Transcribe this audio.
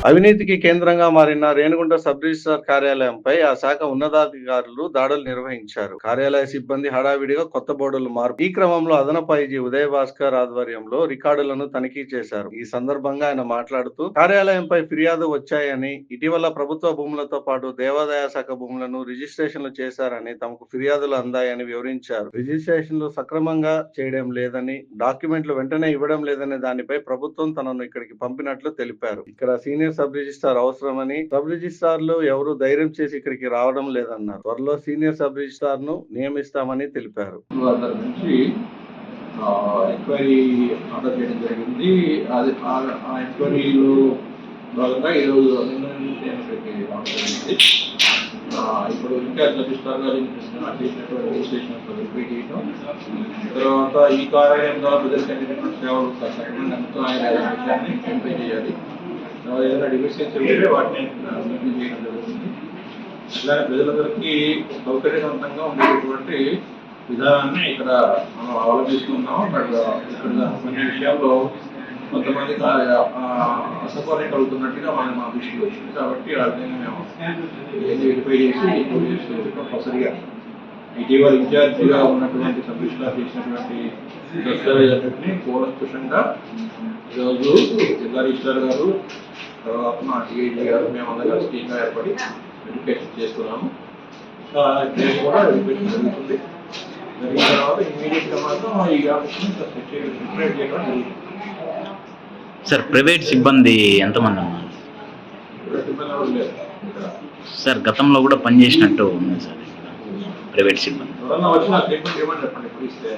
అవినీతికి కేంద్రంగా మారిన రేణిగుంట సబ్ రిజిస్ట్రార్ కార్యాలయంపై ఆ శాఖ ఉన్నతాధికారులు దాడులు నిర్వహించారు. కార్యాలయ సిబ్బంది హడావిడిగా కొత్త బోర్డులు మార్పు. ఈ క్రమంలో అదనపు ఐజీ ఉదయ్ భాస్కర్ ఆధ్వర్యంలో రికార్డులను తనిఖీ చేశారు. ఈ సందర్భంగా ఆయన మాట్లాడుతూ కార్యాలయంపై ఫిర్యాదు వచ్చాయని, ఇటీవల ప్రభుత్వ భూములతో పాటు దేవాదాయ శాఖ భూములను రిజిస్ట్రేషన్లు చేశారని, తమకు ఫిర్యాదులు అందాయని వివరించారు. రిజిస్ట్రేషన్లు సక్రమంగా చేయడం లేదని, డాక్యుమెంట్లు వెంటనే ఇవ్వడం లేదనే దానిపై ప్రభుత్వం తనను ఇక్కడికి పంపినట్లు తెలిపారు. ఇక్కడ సీనియర్ సబ్ రిజిస్ట్రార్ అవసరమని, సబ్ రిజిస్ట్రార్లు ఎవరు ధైర్యం చేసి ఇక్కడికి రావడం లేదన్నారు. త్వరలో సీనియర్ సబ్ రిజిస్ట్రార్ ను నియమిస్తామని తెలిపారు. ఎంక్వైరీ ఆర్డర్ చేయడం జరిగింది. అది ఆ ఎంక్వైరీలో భాగంగా ఈరోజు ఇప్పుడు ఇన్ఛార్జ్ రిజిస్ట్రార్ గారు చేసినటువంటి రిజిస్ట్రేషన్ వెరిఫై చేయడం, తర్వాత ఈ కార్యాలయం ద్వారా ప్రజలకు అందినటువంటి సేవలు సక్రమంగా ఆయన విషయాన్ని వెరిఫై చేయాలి. ఏదైనా డిఫిషియన్సీ ఉంటే వాటిని చేయడం జరుగుతుంది. ఇలానే ప్రజలందరికీ సౌకర్యవంతంగా ఉండేటటువంటి విధానాన్ని ఇక్కడ మనం అవలంబిస్తున్నాం. ఇక్కడ కొన్ని విషయాల్లో కొంతమందికి అసౌకర్యం కలుగుతున్నట్టుగా మా దృష్టికి వచ్చింది. కాబట్టి ఆ విధంగా మేము వెరిఫై చేసి కంపల్సరిగా ఇటీవల ఇన్ఛార్జిగా ఉన్నటువంటి సబ్ రిజిస్ట్రార్ చేసినటువంటి దస్తావేజులన్నింటినీ కూలంకుషంగా ఈరోజు జిల్లా రిజిస్ట్రార్ గారు, తర్వాత మా డిఐజీ గారు, మేమందరం కలిసి టీంగా ఏర్పడి వెరిఫికేషన్ చేస్తున్నాము. కూడా వెరిఫికేషన్ జరుగుతుంది. జరిగిన తర్వాత ఇమీడియట్గా మాత్రం ఈ ఆఫీస్ని సెపరేట్ చేయడం జరుగుతుంది. సార్, ప్రైవేట్ సిబ్బంది ఎంతమంది ఉన్నారు? సార్, గతంలో కూడా పనిచేసినట్టు ఉంది సార్ ప్రైవేట్ సిబ్బంది. ఎవరన్నా వచ్చిన స్టేట్మెంట్ ఏమని చెప్పండి, ఇప్పుడు ఇస్తే